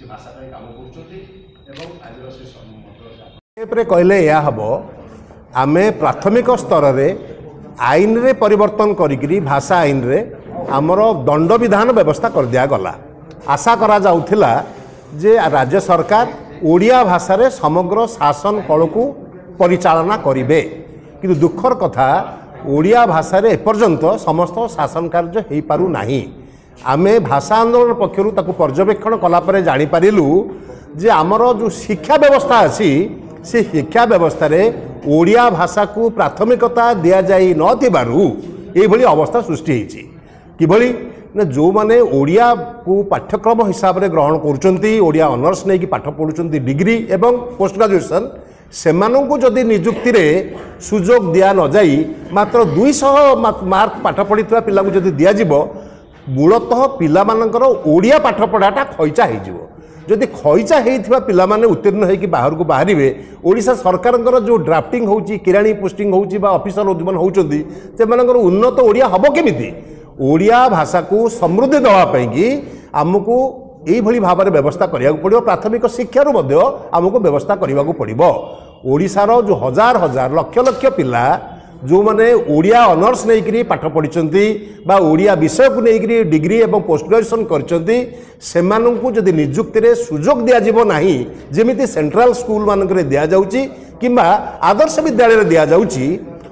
भाषा काम कर कहले या हम आमे प्राथमिक स्तर रे आईन रे परिवर्तन करी भाषा आईन रे आमर दंड विधान व्यवस्था कर दिया गला। आशा करा जाउथिला जे राज्य सरकार ओडिया भाषा रे समग्र शासन कल को परिचालना करिवे, किंतु दुखर कथा ओडिया भाषा रे एपर्यंत समस्त शासन कार्य हो पारु नाही। आमे भाषा आंदोलन पक्षरु ताकु पर्यवेक्षण कला परे जानि पारिलु जे आमर जो शिक्षा व्यवस्था अछि से शिक्षा व्यवस्था रे ओडिया भाषा को प्राथमिकता दिया जाई न थिबारु ए भली अवस्था सृष्टि होईछि। किभली ना जो माने ओडिया को पाठ्यक्रम हिसाब रे ग्रहण करूचंती, ओडिया ऑनर्स नै कि पाठ पढुचंती डिग्री एवं पोस्ट ग्रेजुएशन, सेमानंकु जदि नियुक्ति रे सुजोग दिया न जाई मात्र 200 मार्क पाठ पढितवा पिला को जदि दिया जिवो मूलतः पिला मानकर ओडिया पाठ पढ़ाटा खैचा हो जिवो। जदि खैचा होइथिबा पिला माने उत्तीर्ण होइकि बाहर को बाहरिवे, ओडिशा सरकारंकर जो ड्राफ्टिंग होउची, किराणी पोस्टिंग होउची बा ऑफिसर उद्यमन होउचंदी, सेमानकर उन्नत ओडिया हबो केमिति? ओडिया भाषा को समृद्धि देवा कि आमको यही भाव में व्यवस्था करिया पड़िबो। प्राथमिक शिक्षा आमको व्यवस्था करने को पड़िबो। ओडिशार जो हजार हजार लक्ष लक्ष पिला जो माने ओडिया ऑनर्स नहीं पाठ पढ़ी बा ओडिया विषय को लेकर डिग्री एवं पोस्ट ग्रेजुएशन करछंती, सेमानंकु जदि नियुक्ति रे सुजोग दिया जिवो नाही जेमिति सेंट्रल स्कूल मानक रे दिया जाउची किंबा आदर्श विद्यालय रे दिया जाउची,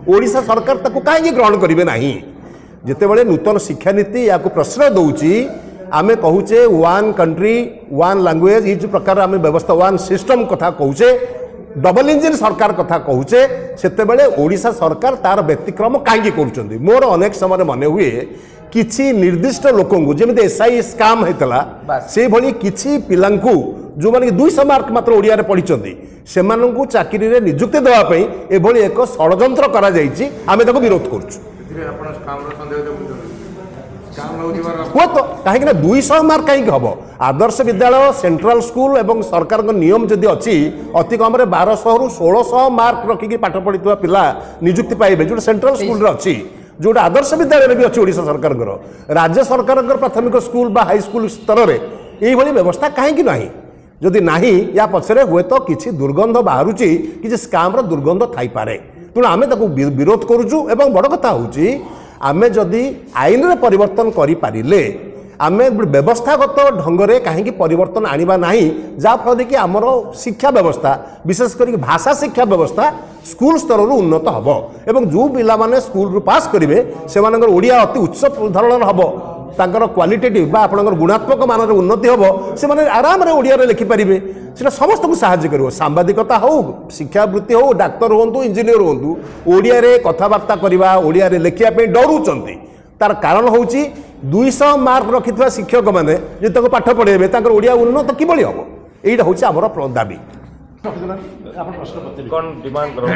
ओडिशा सरकार ताकु काहे ग्रहण करिवे नाही। जितेबाला नूतन शिक्षा नीति या प्रश्रय दौची, आमे कहूचे वन कंट्री वन लैंग्वेज, ये जो प्रकार आमे व्यवस्था वन सिस्टम कथा कहूचे, डबल इंजिन सरकार कथा कहूचे, सेतेबेले ओडिशा सरकार तार व्यतिक्रम कहीं करुँच। मोर अनेक समय मन हुए किछि निर्दिष्ट लोकंकु जेमिति एसआई स्काम होता से भली किछि पिलांकु जो माने 200 मार्क मात्र ओडिया रे पढ़िचंती सेमानंकु चाकरी रे नियुक्ति देवा पई एभली एक षडयंत्र करा जायछि। आमे ताको विरोध करछु। वो तो कहीं 200 मार्क कहीं हम आदर्श विद्यालय सेंट्रल स्कूल एवं सरकार नियम जदि अच्छी अति कम 1200 रु 1600 मार्क रखिकी पाठ पढ़ी पिला नियुक्ति पाइबे, जो सेंट्रल स्कूल अच्छी जोटा आदर्श विद्यालय भी अच्छी ओडिशा सरकार राज्य सरकार प्राथमिक स्कूल बा हाई स्कूल स्तर में यही व्यवस्था कहीं नहीं। जदि नाही या पछरे हुए तो किसी दुर्गंध बाहरुची, किसी स्काम दुर्गंध थाई पारे। तेणु आमे ताकू विरोध करूचु एवं बड़ कथा होची आमे जदि आईन रे परिवर्तन करि पारिले आमे व्यवस्थागत ढंग रे कहीं परिवर्तन आनिबा नाही, जा फल कि आमर शिक्षा व्यवस्था विशेष करी भाषा शिक्षा व्यवस्था स्कूल स्तर उन्नत हबो एवं जो पिला माने स्कूल रु पास करिवे सेमानकर ओडिया अति उच्च धरणर हबो, तांकर क्वालिटेटिव बा आपनकर गुणात्मक मानर उन्नति हबो, से माने आराम रे ओडिया रे लिखि परिबे। सेटा समस्त को सहाय्य करिवो, सांबादिकता हो, शिक्षावृत्ति हो, डाक्तर होंतु, इंजीनियर होंतु, ओडिया रे कथाबार्ता करिबा, ओडिया रे लेखिया पे डरुचंती। तार कारण होउची 200 मार्क रखिथवा शिक्षक माने जे तको पाठ पढेबे तांकर ओडिया उन्नत किबळी हबो, एइडा होउची हमर दाबी। कोन डिमांड करो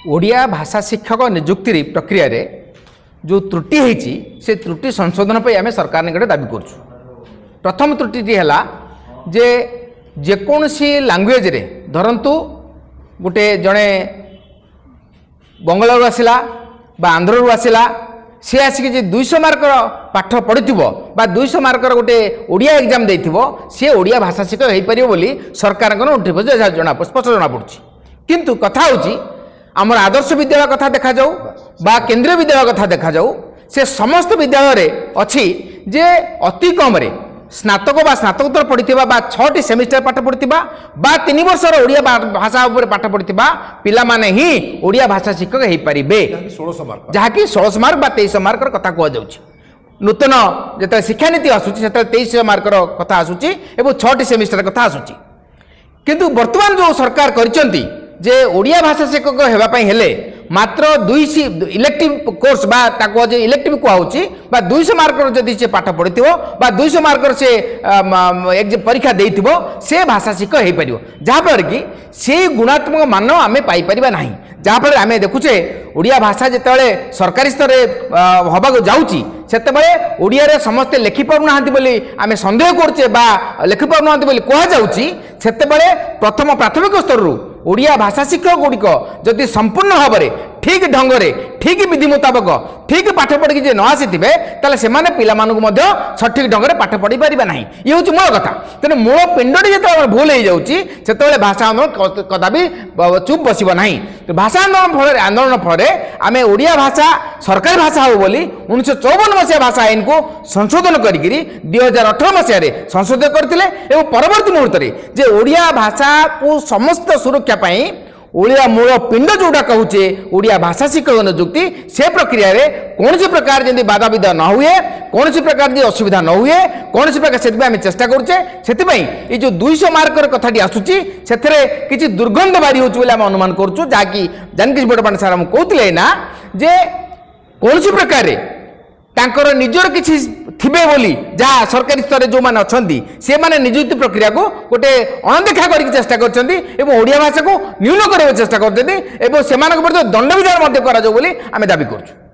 ओडिया भाषा शिक्षक नियुक्ति प्रक्रिया रे जो त्रुटि होती से त्रुटि संशोधन पर आम सरकार निकट दाबी करुँ। प्रथम त्रुटि है जे जेकोसी लैंग्वेज रे धरतु गोटे जड़े बंगाल आसला बा आंध्र आसला सी आसिक 200 मार्क पाठ पढ़ी 200 मार्क गोटे ओडिया एग्जाम दे सी ओडिया भाषा शिक्षक हो पार बोली सरकार स्पष्ट जना पड़ी। किंतु कथा होची आमर आदर्श विद्यालय कथा देखा जाऊ बा केंद्रीय विद्यालय कथा देखा जाऊ, से समस्त विद्यालय रे अच्छी जे अति कम रे स्नातक बा स्नातकोत्तर पढ़िथिबा बा 6टी सेमिस्टर पाठ पढ़िथिबा बा 3 वर्षर ओडिया भाषा ऊपर पाठ पढ़िथिबा पिला माने ही ओडिया भाषा शिक्षक हे परिबे, जहाँकि 16 मार्क बा 23 मार्क कथा कह जाउछि। नूतन जेते शिक्षा नीति आसुछि सेते 23 मार्क कथा आसुछि एवं 6टी सेमिस्टर कथा आसुछि। किंतु वर्तमान जो सरकार करिसंती जे ओडिया भाषा शिक्षक हेबा पई हेले मात्र 200 इलेक्टिव कोर्स बा ताको जे इलेक्टिव कहउछि बा 200 मार्क जदि से पाठ पढ़िथिबो बा 200 मार्क से परीक्षा देइथिबो से भाषा शिक्षक हे परिबो, जहा पर कि से गुणात्मक मान आमे पाई परिबा नाही। जहा पर आमे देखुचे ओडिया भाषा जेतेबेले सरकारी स्तर रे हबा को जाउछि सेतेबेले ओडिया रे समस्त लेखि पारु नाहंती बोली आमे संदेह करछे बा लेखि पारु नाहंती बोली कहा जाउछि। सेतेबेले प्रथम प्राथमिक स्तर रु ओडिया भाषा शिक्षक गुड़िक जदि संपूर्ण भाव में ठीक ढंग से ठीक विधि मुताबक ठीक पाठ पढ़ी जे न आसी ताले से पिला सठिक ढंग से पाठ पढ़ी पारे ना ये हूँ मूल कथा तेणु मूल पिंडटी जो भूल हो जाए भाषा आंदोलन कदापि चुप बस ना भाषा आंदोलन फल आम ओडिया भाषा सरकारी भाषा हो बोली 1954 मसीहा भाषा आईन को संशोधन करी 2018 मसीह संशोधन करते परवर्ती मुहूर्त में ओडिया भाषा को समस्त सुरक्षा पाई ओडिया मूल पिंड जोटा कहूचे ओडिया भाषा शिक्षक नियुक्ति से प्रक्रिया रे कौन सी प्रकार जमी बाधा विधा न हुए कौन सी प्रकार जी असुविधा न हुए कौन सी प्रकार से आम चेष्टा करुचे से जो 200 मार्कर कथाटी आसूची से किसी दुर्गंध बारी होची आम अनुमान करुचु जहाँकि जानकी बड़पाणी सार आमको कहते ना जे कौन सी प्रकार तांकर निजर किसी थिबे बोली जहाँ सरकारी स्तर जो मैंने अच्छा से माने नियुक्ति प्रक्रिया को गोटे अणदेखा करके चेष्टा कर ओडिया भाषा को न्यून करने चेष्टा कर दंड विधान करा आम दाबी करूँ।